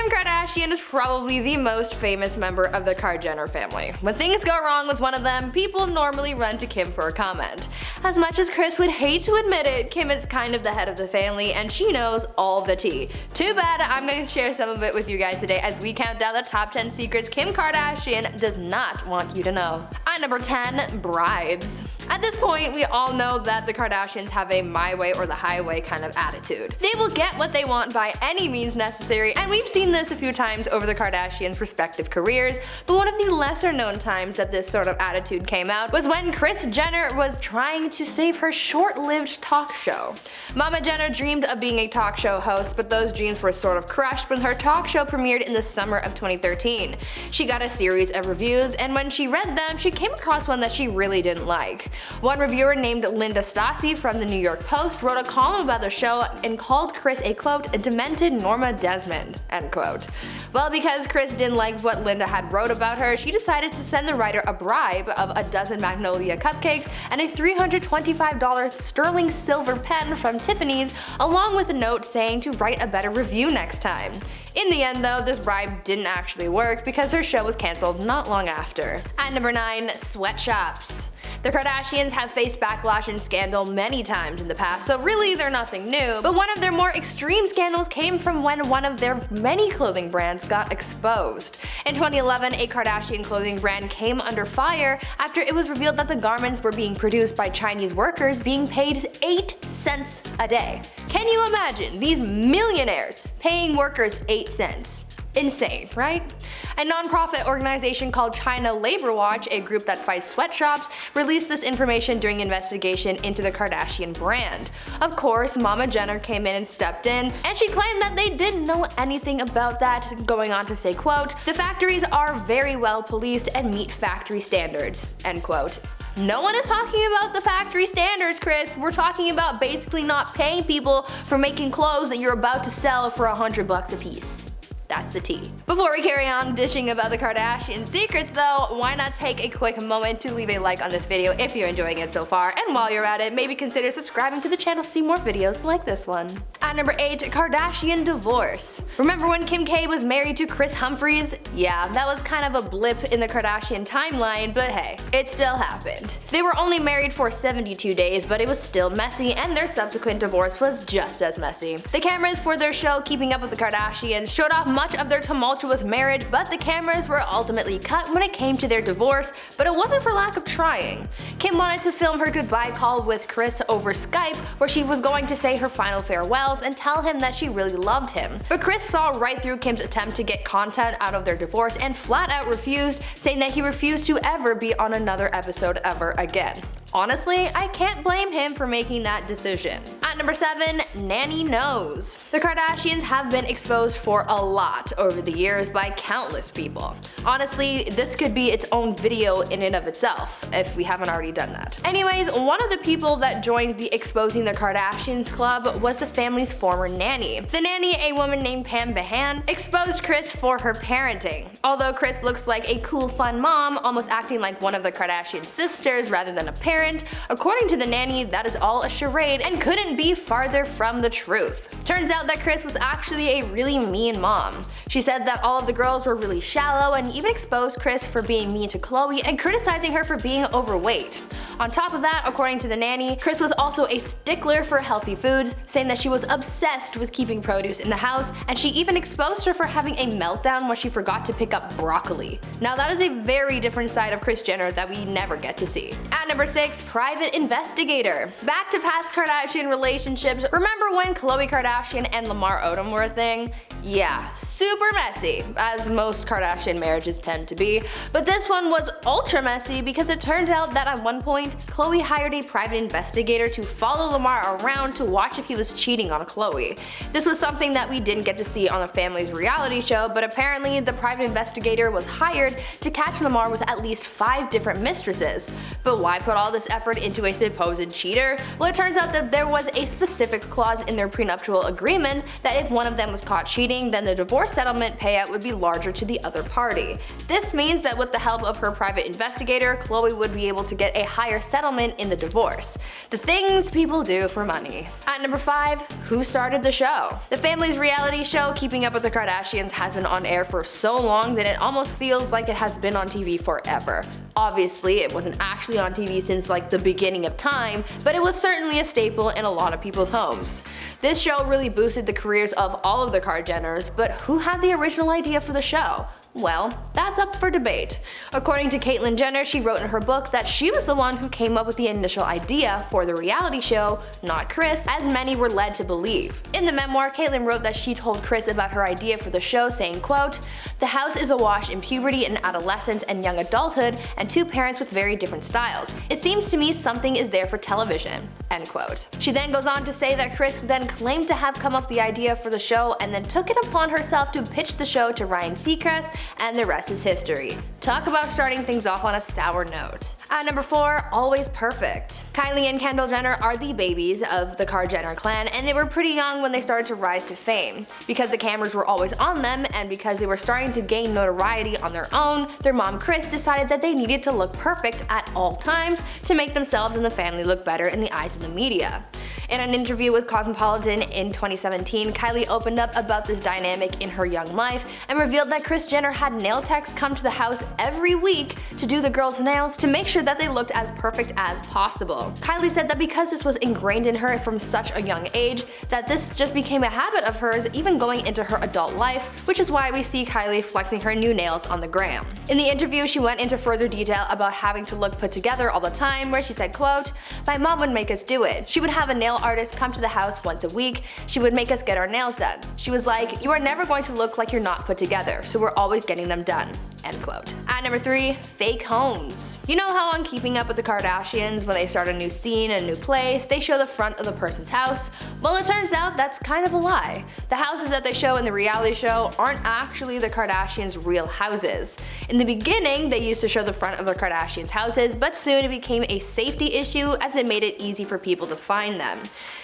Kim Kardashian is probably the most famous member of the KarJenner family. When things go wrong with one of them, people normally run to Kim for a comment. As much as Kris would hate to admit it, Kim is kind of the head of the family and she knows all the tea. Too bad I'm going to share some of it with you guys today as we count down the top 10 secrets Kim Kardashian does not want you to know. At number 10, bribes. At this point, we all know that the Kardashians have a my way or the highway kind of attitude. They will get what they want by any means necessary, and we've seen this a few times over the Kardashians' respective careers, but one of the lesser known times that this sort of attitude came out was when Kris Jenner was trying to save her short-lived talk show. Mama Jenner dreamed of being a talk show host, but those dreams were sort of crushed when her talk show premiered in the summer of 2013. She got a series of reviews, and when she read them, she came across one that she really didn't like. One reviewer named Linda Stassi from the New York Post wrote a column about the show and called Kris a quote, "a demented Norma Desmond," end quote. Well, because Kris didn't like what Linda had wrote about her, she decided to send the writer a bribe of a dozen Magnolia cupcakes and a $325 sterling silver pen from Tiffany's, along with a note saying to write a better review next time. In the end though, this bribe didn't actually work because her show was cancelled not long after. At number 9, Sweatshops. The Kardashians have faced backlash and scandal many times in the past, so really they're nothing new, but one of their more extreme scandals came from when one of their many clothing brands got exposed. In 2011, a Kardashian clothing brand came under fire after it was revealed that the garments were being produced by Chinese workers being paid 8 cents a day. Can you imagine these millionaires paying workers 8 cents? Insane, right? A non-profit organization called China Labor Watch, a group that fights sweatshops, released this information during investigation into the Kardashian brand. Of course, Mama Jenner came in and stepped in, and she claimed that they didn't know anything about that, going on to say, quote, "the factories are very well policed and meet factory standards," end quote. No one is talking about the factory standards, Kris. We're talking about basically not paying people for making clothes that you're about to sell for $100 a piece. That's the tea. Before we carry on dishing about the Kardashian secrets though, why not take a quick moment to leave a like on this video if you're enjoying it so far, and while you're at it, maybe consider subscribing to the channel to see more videos like this one. At number 8, Kardashian Divorce. Remember when Kim K was married to Kris Humphries? Yeah, that was kind of a blip in the Kardashian timeline, but hey, it still happened. They were only married for 72 days, but it was still messy, and their subsequent divorce was just as messy. The cameras for their show Keeping Up with the Kardashians showed off much of their tumultuous marriage, but the cameras were ultimately cut when it came to their divorce, but it wasn't for lack of trying. Kim wanted to film her goodbye call with Kris over Skype, where she was going to say her final farewells and tell him that she really loved him. But Kris saw right through Kim's attempt to get content out of their divorce and flat out refused, saying that he refused to ever be on another episode ever again. Honestly, I can't blame him for making that decision. At number 7, Nanny Knows. The Kardashians have been exposed for a lot over the years by countless people. Honestly, this could be its own video in and of itself, if we haven't already done that. Anyways, one of the people that joined the Exposing the Kardashians club was the family's former nanny. The nanny, a woman named Pam Behan, exposed Kris for her parenting. Although Kris looks like a cool, fun mom, almost acting like one of the Kardashian sisters rather than a parent, according to the nanny, that is all a charade and couldn't be farther from the truth. Turns out that Kris was actually a really mean mom. She said that all of the girls were really shallow and even exposed Kris for being mean to Khloe and criticizing her for being overweight. On top of that, according to the nanny, Kris was also a stickler for healthy foods, saying that she was obsessed with keeping produce in the house, and she even exposed her for having a meltdown when she forgot to pick up broccoli. Now that is a very different side of Kris Jenner that we never get to see. At number 6, Private Investigator. Back to past Kardashian relationships, remember when Khloe Kardashian and Lamar Odom were a thing? Yeah, super messy, as most Kardashian marriages tend to be, but this one was ultra messy because it turned out that at one point, Khloe hired a private investigator to follow Lamar around to watch if he was cheating on Khloe. This was something that we didn't get to see on the family's reality show, but apparently the private investigator was hired to catch Lamar with at least 5 different mistresses. But why put all this effort into a supposed cheater? Well, it turns out that there was a specific clause in their prenuptial agreement that if one of them was caught cheating, then the divorce settlement payout would be larger to the other party. This means that with the help of her private investigator, Khloe would be able to get a higher require settlement in the divorce. The things people do for money. At number 5, who started the show? The family's reality show Keeping Up with the Kardashians has been on air for so long that it almost feels like it has been on TV forever. Obviously, it wasn't actually on TV since like the beginning of time, but it was certainly a staple in a lot of people's homes. This show really boosted the careers of all of the KarJenners, but who had the original idea for the show? Well, that's up for debate. According to Caitlyn Jenner, she wrote in her book that she was the one who came up with the initial idea for the reality show, not Kris, as many were led to believe. In the memoir, Caitlyn wrote that she told Kris about her idea for the show, saying, quote, "The house is awash in puberty and adolescence and young adulthood, and two parents with very different styles. It seems to me something is there for television." End quote. She then goes on to say that Kris then claimed to have come up with the idea for the show and then took it upon herself to pitch the show to Ryan Seacrest, and the rest is history. Talk about starting things off on a sour note. At number 4, always perfect. Kylie and Kendall Jenner are the babies of the KarJenner clan, and they were pretty young when they started to rise to fame. Because the cameras were always on them, and because they were starting to gain notoriety on their own, their mom Kris decided that they needed to look perfect at all times to make themselves and the family look better in the eyes of the media. In an interview with Cosmopolitan in 2017, Kylie opened up about this dynamic in her young life and revealed that Kris Jenner had nail techs come to the house every week to do the girls' nails to make sure that they looked as perfect as possible. Kylie said that because this was ingrained in her from such a young age, that this just became a habit of hers even going into her adult life, which is why we see Kylie flexing her new nails on the gram. In the interview, she went into further detail about having to look put together all the time, where she said, quote, "My mom would make us do it. She would have a nail artist come to the house once a week. She would make us get our nails done. She was like, you are never going to look like you're not put together, so we're always getting them done." End quote. At number 3, fake homes. You know how on Keeping Up with the Kardashians, when they start a new scene in a new place, they show the front of the person's house? Well, it turns out that's kind of a lie. The houses that they show in the reality show aren't actually the Kardashians' real houses. In the beginning, they used to show the front of the Kardashians' houses, but soon it became a safety issue as it made it easy for people to find them.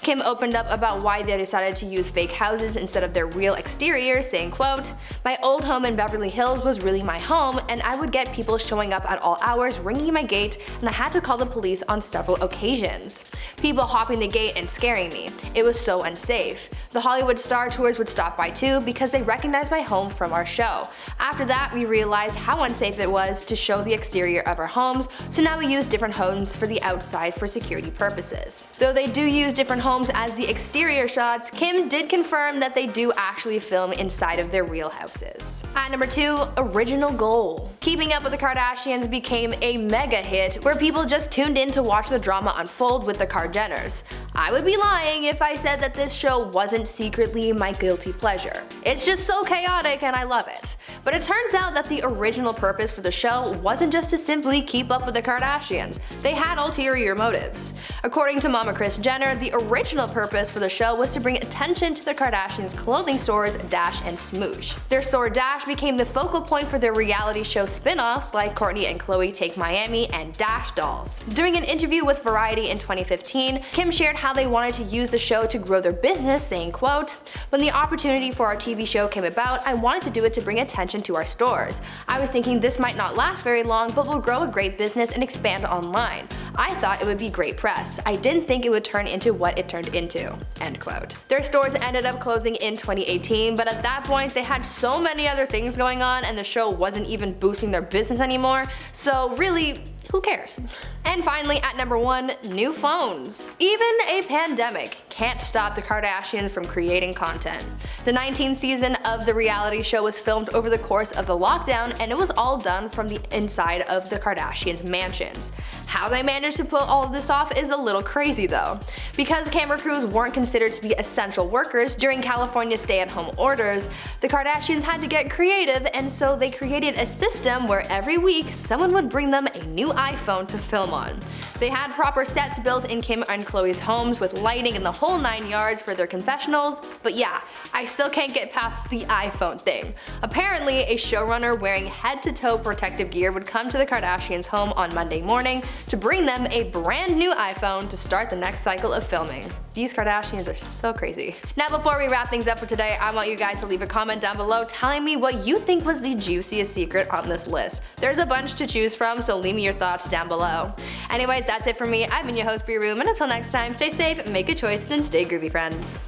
Kim opened up about why they decided to use fake houses instead of their real exteriors, saying, quote, "My old home in Beverly Hills was really my home, and I would get people showing up at all hours ringing my gate, and I had to call the police on several occasions. People hopping the gate and scaring me. It was so unsafe. The Hollywood Star Tours would stop by too because they recognized my home from our show. After that, we realized how unsafe it was to show the exterior of our homes, so now we use different homes for the outside for security purposes." Though they do use different homes as the exterior shots, Kim did confirm that they do actually film inside of their real houses. At number 2, original goal. Keeping Up with the Kardashians became a mega hit where people just tuned in to watch the drama unfold with the KarJenners. I would be lying if I said that this show wasn't secretly my guilty pleasure. It's just so chaotic and I love it. But it turns out that the original purpose for the show wasn't just to simply keep up with the Kardashians. They had ulterior motives. According to Mama Kris Jenner, the original purpose for the show was to bring attention to the Kardashians' clothing stores Dash and Smoosh. Their store Dash became the focal point for their reality show spin-offs like Kourtney and Khloe Take Miami and Dash Dolls. During an interview with Variety in 2015, Kim shared how they wanted to use the show to grow their business, saying, quote, "When the opportunity for our TV show came about, I wanted to do it to bring attention to our stores. I was thinking this might not last very long, but will grow a great business and expand online. I thought it would be great press. I didn't think it would turn into what it turned into." End quote. Their stores ended up closing in 2018, but at that point they had so many other things going on and the show wasn't even boosting their business anymore, so really, who cares? And finally, at number 1, new phones. Even a pandemic can't stop the Kardashians from creating content. The 19th season of the reality show was filmed over the course of the lockdown, and it was all done from the inside of the Kardashians' mansions. How they managed to pull all of this off is a little crazy though. Because camera crews weren't considered to be essential workers during California's stay-at-home orders, the Kardashians had to get creative, and so they created a system where every week someone would bring them a new iPhone to film on. They had proper sets built in Kim and Khloe's homes with lighting and the whole 9 yards for their confessionals, but yeah, I still can't get past the iPhone thing. Apparently, a showrunner wearing head-to-toe protective gear would come to the Kardashians' home on Monday morning to bring them a brand new iPhone to start the next cycle of filming. These Kardashians are so crazy. Now before we wrap things up for today, I want you guys to leave a comment down below telling me what you think was the juiciest secret on this list. There's a bunch to choose from, so leave me your thoughts down below. Anyways, that's it for me. I've been your host, Brie Room, and until next time, stay safe, make good choices, and stay groovy, friends.